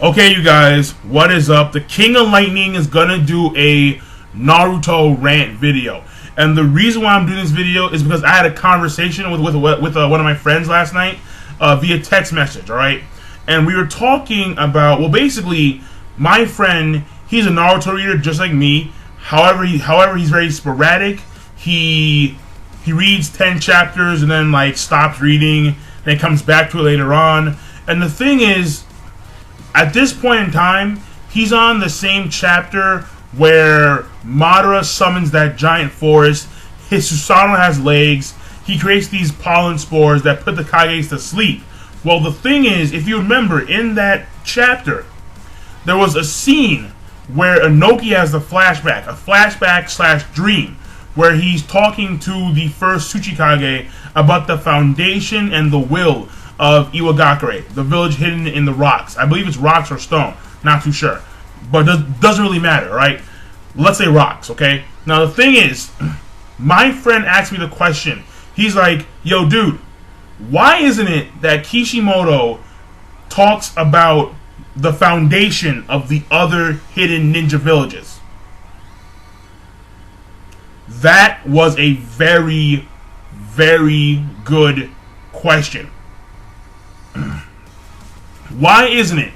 Okay, you guys, what is up? The King of Lightning is gonna do a Naruto Rant video, and the reason why I'm doing this video is because I had a conversation with one of my friends last night via text message. All right, and we were talking about, well, basically, my friend, he's a Naruto reader just like me. However, he's very sporadic. He reads 10 chapters and then like stops reading, then comes back to it later on. And the thing is, at this point in time, he's on the same chapter where Madara summons that giant forest. His Susanoo has legs. He creates these pollen spores that put the Kages to sleep. Well, the thing is, if you remember, in that chapter, there was a scene where Inoki has a flashback / dream, where he's talking to the first Tsuchikage about the foundation and the will of Iwagakure, the village hidden in the rocks. I believe it's rocks or stone, not too sure, but doesn't really matter, right? Let's say rocks, okay? Now the thing is, my friend asked me the question. He's like, yo dude, why isn't it that Kishimoto talks about the foundation of the other hidden ninja villages? That was a very, very good question. Why isn't it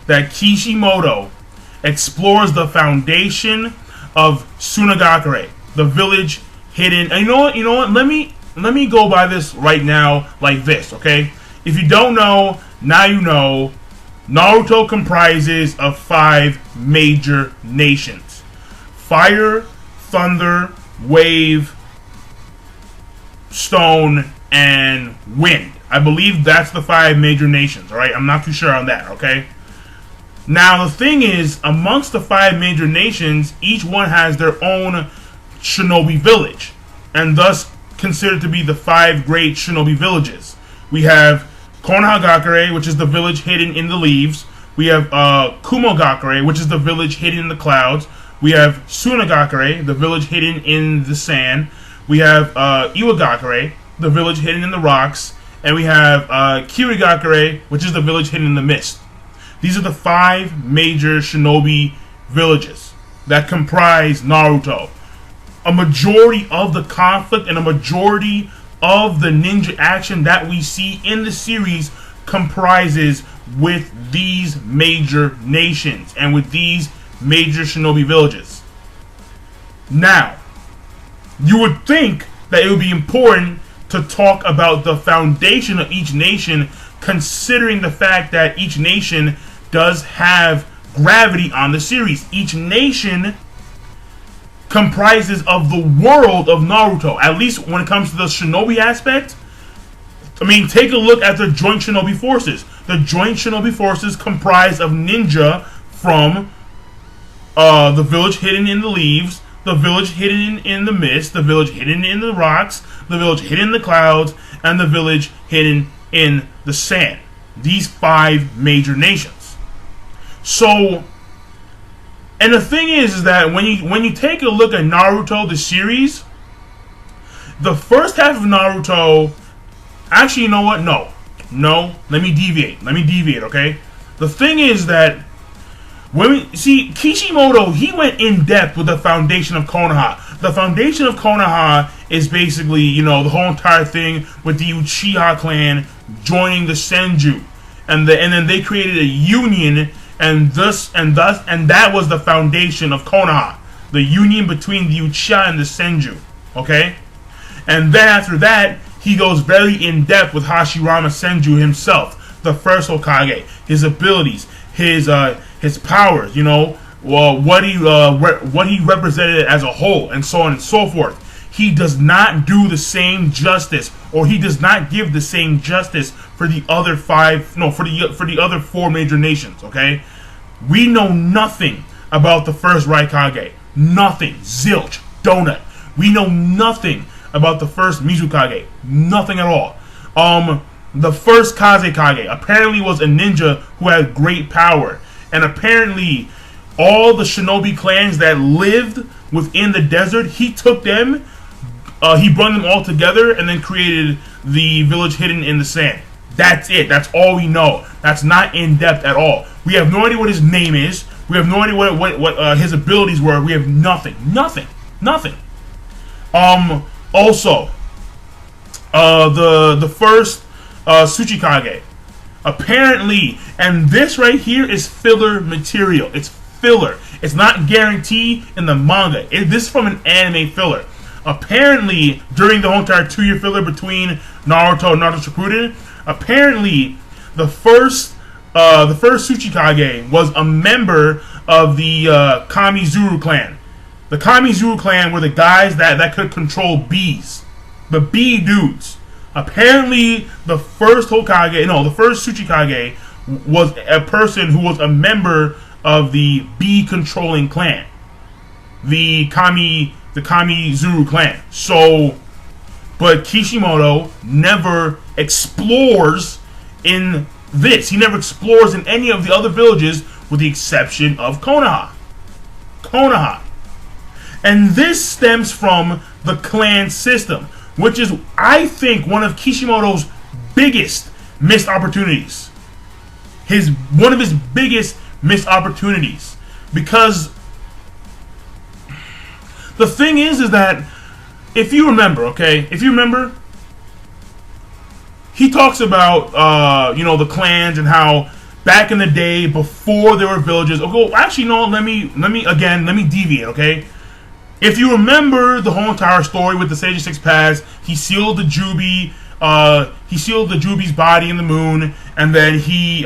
that Kishimoto explores the foundation of Sunagakure, the village hidden? And you know what? Let me go by this right now like this, okay? If you don't know, now you know. Naruto comprises of 5 major nations: fire, thunder, wave, stone, and wind. I believe that's the 5 major nations, alright? I'm not too sure on that, okay? Now, the thing is, amongst the 5 major nations, each one has their own shinobi village, and thus considered to be the 5 great shinobi villages. We have Konohagakure, which is the village hidden in the leaves. We have Kumogakure, which is the village hidden in the clouds. We have Sunagakure, the village hidden in the sand. We have Iwagakure, the village hidden in the rocks. And we have Kirigakure, which is the village hidden in the mist. These are the 5 major shinobi villages that comprise Naruto. A majority of the conflict and a majority of the ninja action that we see in the series comprises with these major nations and with these major shinobi villages. Now, you would think that it would be important to talk about the foundation of each nation, considering the fact that each nation does have gravity on the series. Each nation comprises of the world of Naruto, at least when it comes to the shinobi aspect. I mean, take a look at the joint shinobi forces. The joint shinobi forces comprise of ninja from the village hidden in the leaves, the village hidden in the mist, the village hidden in the rocks, the village hidden in the clouds, and the village hidden in the sand. These 5 major nations. So, and the thing is that when you take a look at Naruto, the series, the first half of Naruto, actually, you know what? No, let me deviate, okay? The thing is that when we see Kishimoto, he went in depth with the foundation of Konoha. The foundation of Konoha is basically, you know, the whole entire thing with the Uchiha clan joining the Senju, and then they created a union, and that was the foundation of Konoha, the union between the Uchiha and the Senju. Okay, and then after that, he goes very in depth with Hashirama Senju himself, the first Hokage, his abilities, his powers, you know, what he represented as a whole, and so on and so forth. He does not do the same justice, or he does not give the same justice for the other for the other 4 major nations. Okay, we know nothing about the first Raikage, nothing, zilch, donut. We know nothing about the first Mizukage, nothing at all. The first Kazekage apparently was a ninja who had great power, and apparently all the shinobi clans that lived within the desert, he took them, he brought them all together, and then created the village hidden in the sand. That's it. That's all we know. That's not in depth at all. We have no idea what his name is. We have no idea what his abilities were. We have nothing. Also, the first Tsuchikage. Apparently, and this right here is filler material. It's filler. It's not guaranteed in the manga. This is from an anime filler. Apparently, during the whole entire 2-year filler between Naruto and Naruto Shippuden, apparently the first Tsuchikage was a member of the Kamizuru clan. The Kamizuru clan were the guys that could control bees, the bee dudes. Apparently, the first Tsuchikage was a person who was a member of the bee controlling clan, the Kamizuru clan. So, but Kishimoto never explores in this. He never explores in any of the other villages with the exception of Konoha. And this stems from the clan system, which is, I think, one of Kishimoto's biggest missed opportunities. One of his biggest missed opportunities. Because the thing is that if you remember, he talks about the clans and how back in the day before there were villages. Oh, actually, no. Let me deviate. Okay, if you remember the whole entire story with the Sage of Six Paths, he sealed the Jubi. He sealed the Jubi's body in the moon, and then he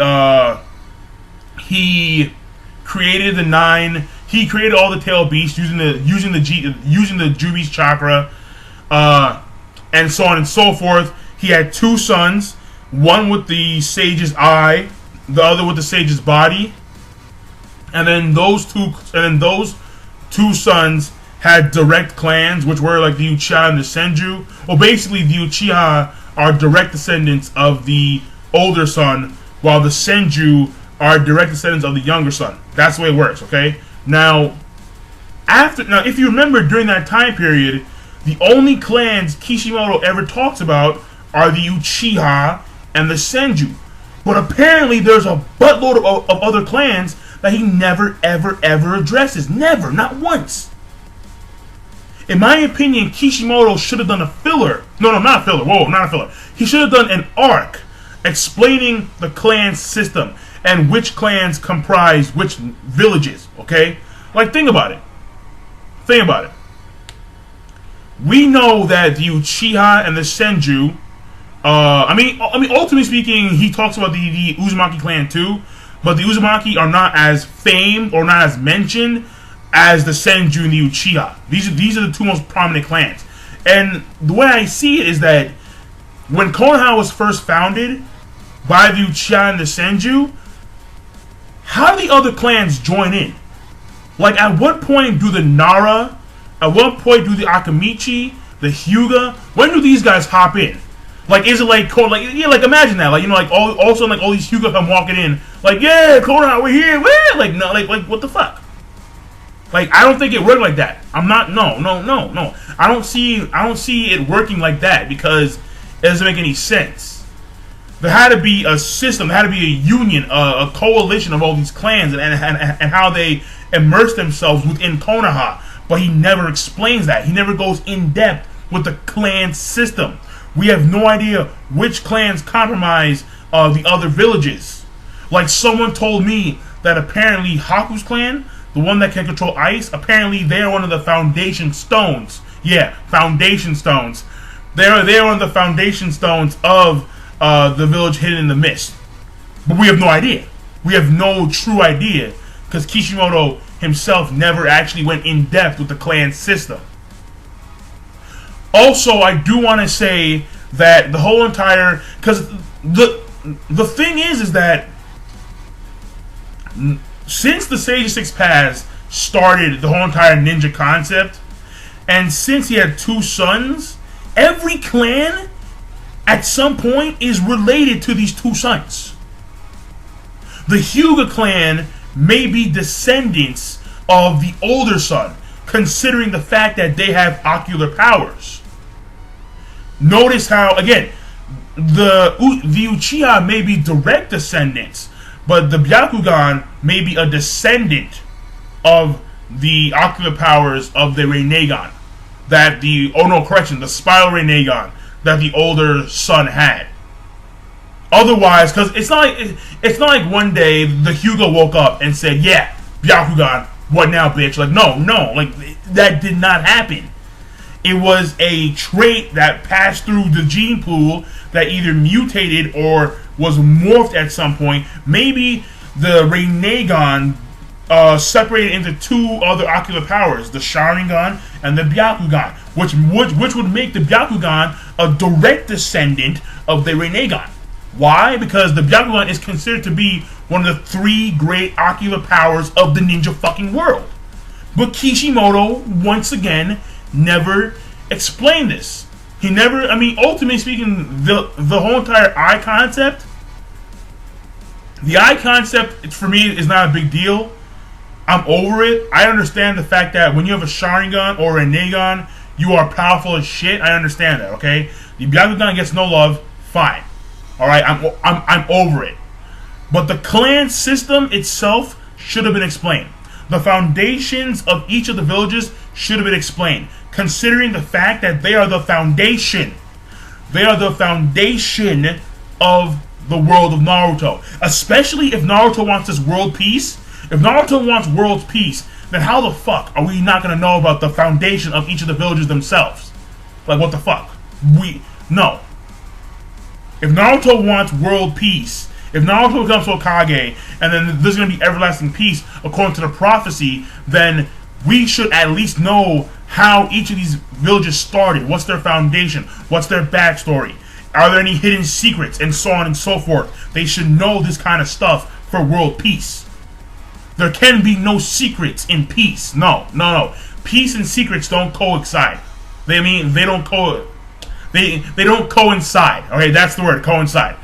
created the 9. He created all the tail beasts using the Jubi's chakra, and so on and so forth. He had 2 sons, one with the sage's eye, the other with the sage's body, and then those two sons had direct clans, which were like the Uchiha and the Senju. Well, basically, the Uchiha are direct descendants of the older son, while the Senju are direct descendants of the younger son. That's the way it works. Okay. Now, if you remember, during that time period, the only clans Kishimoto ever talks about are the Uchiha and the Senju. But apparently there's a buttload of other clans that he never, ever, ever addresses. Never. Not once. In my opinion, Kishimoto should have done a filler. No, not a filler. Whoa, not a filler. He should have done an arc explaining the clan system and which clans comprise which villages. Okay? Like, think about it. We know that the Uchiha and the Senju, ultimately speaking, he talks about the Uzumaki clan too, but the Uzumaki are not as famed or not as mentioned as the Senju and the Uchiha. These are the 2 most prominent clans. And the way I see it is that when Konoha was first founded by the Uchiha and the Senju, how do the other clans join in? Like, at what point do the Nara, at what point do the Akamichi, the Hyuga, when do these guys hop in? Like, is it like imagine that, all of a sudden, all these Hyuga come walking in, like, yeah, Konoha, we're here, where? Like, no, like, what the fuck? Like, I don't think it worked like that. No. I don't see it working like that because it doesn't make any sense. There had to be a system, there had to be a union, a coalition of all these clans and how they immerse themselves within Konoha. But he never explains that. He never goes in depth with the clan system. We have no idea which clans compromise the other villages. Like, someone told me that apparently Haku's clan, the one that can control ice, apparently they're one of the foundation stones. Yeah, foundation stones. They're one of the foundation stones of the village hidden in the mist. But we have no idea. We have no true idea because Kishimoto himself never actually went in depth with the clan system. Also, I do want to say that the whole entire, because the thing is that since the Sage of Six Paths started the whole entire ninja concept, and since he had 2 sons, every clan at some point is related to these 2 sons. The Hyuga clan may be descendants of the older son, considering the fact that they have ocular powers. Notice how, again, the Uchiha may be direct descendants, But the Byakugan may be a descendant of the ocular powers of the Rinnegan that the the Spiral Rinnegan that the older son had. Otherwise, because it's not like one day the Hyuga woke up and said, "Yeah, Byakugan, what now, bitch?" Like no, like that did not happen. It was a trait that passed through the gene pool that either mutated or was morphed at some point. Maybe the Rinnegan separated into two other ocular powers, the Sharingan and the Byakugan, which would make the Byakugan a direct descendant of the Rinnegan. Why? Because the Byakugan is considered to be one of the three great ocular powers of the ninja fucking world. But Kishimoto, once again, never explained this. He never, ultimately speaking, the whole entire eye concept, the eye concept, for me, is not a big deal. I'm over it. I understand the fact that when you have a Sharingan or a Rinnegan, you are powerful as shit. I understand that, okay? The Byakugan gets no love, fine. Alright, I'm over it. But the clan system itself should have been explained. The foundations of each of the villages should have been explained, considering the fact that they are the foundation. They are the foundation of the world of Naruto. Especially if Naruto wants this world peace. If Naruto wants world peace, then how the fuck are we not going to know about the foundation of each of the villages themselves? Like, what the fuck? No. If Naruto wants world peace, if Naruto becomes Hokage, and then there's going to be everlasting peace according to the prophecy, then we should at least know how each of these villages started. What's their foundation? What's their backstory? Are there any hidden secrets? And so on and so forth. They should know this kind of stuff for world peace. There can be no secrets in peace. No. Peace and secrets don't coincide. They don't coincide. Okay, that's the word, coincide.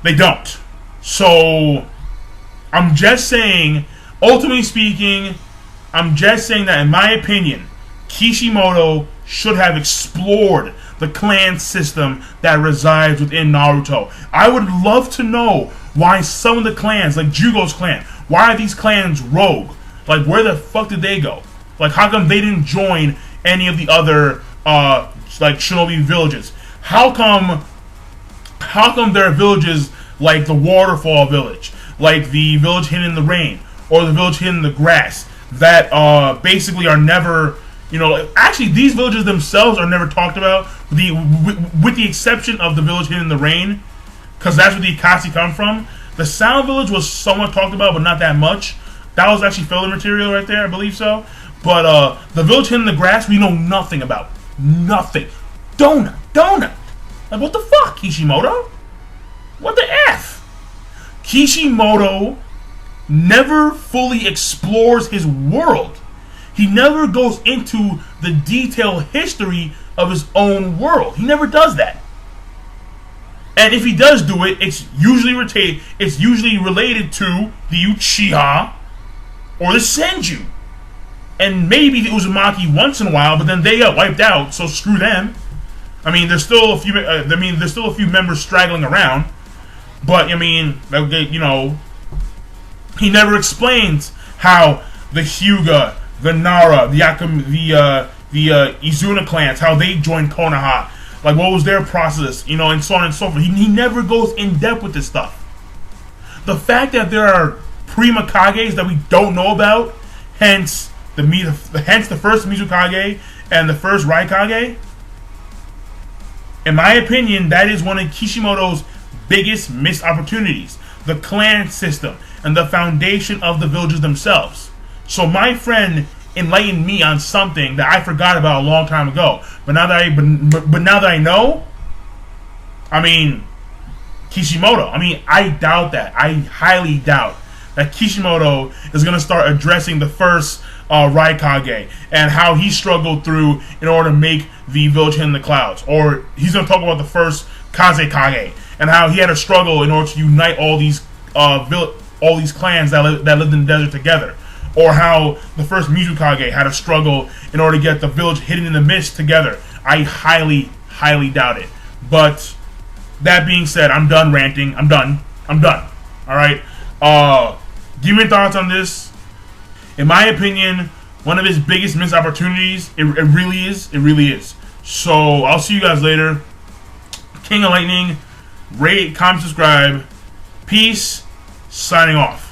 They don't. So, I'm just saying, ultimately speaking, that in my opinion, Kishimoto should have explored the clan system that resides within Naruto. I would love to know why some of the clans, like Jugo's clan, why are these clans rogue? Like, where the fuck did they go? Like, how come they didn't join any of the other, like, shinobi villages? How come there are villages like the Waterfall Village, like the village hidden in the rain, or the village hidden in the grass, that basically are never, actually these villages themselves are never talked about, with the exception of the village hidden in the rain, because that's where the Akatsuki come from. The Sound Village was somewhat talked about, but not that much. That was actually filler material right there, I believe so. But the village hidden in the grass, we know nothing about. Nothing. Donut. Like, what the fuck, Kishimoto? What the F? Kishimoto never fully explores his world. He never goes into the detailed history of his own world. He never does that. And if he does do it, it's usually related to the Uchiha or the Senju. And maybe the Uzumaki once in a while, but then they got wiped out, so screw them. There's still a few members straggling around, but he never explains how the Hyuga, the Nara, the Izuna clans, how they joined Konoha, like what was their process, and so on and so forth. He never goes in depth with this stuff. The fact that there are pre-Mikages that we don't know about, hence the first Mizukage and the first Raikage. In my opinion, that is one of Kishimoto's biggest missed opportunities. The clan system and the foundation of the villages themselves. So my friend enlightened me on something that I forgot about a long time ago. But now that I know, Kishimoto. I doubt that. I highly doubt that Kishimoto is going to start addressing the first Raikage and how he struggled through in order to make the village hidden in the clouds. Or he's going to talk about the first Kazekage and how he had a struggle in order to unite all these clans that lived in the desert together. Or how the first Mizukage had a struggle in order to get the village hidden in the mist together. I highly, highly doubt it. But that being said, I'm done ranting. I'm done. Alright? Give me your thoughts on this. In my opinion, one of his biggest missed opportunities. It really is. It really is. So I'll see you guys later. King of Lightning. Rate, comment, subscribe. Peace. Signing off.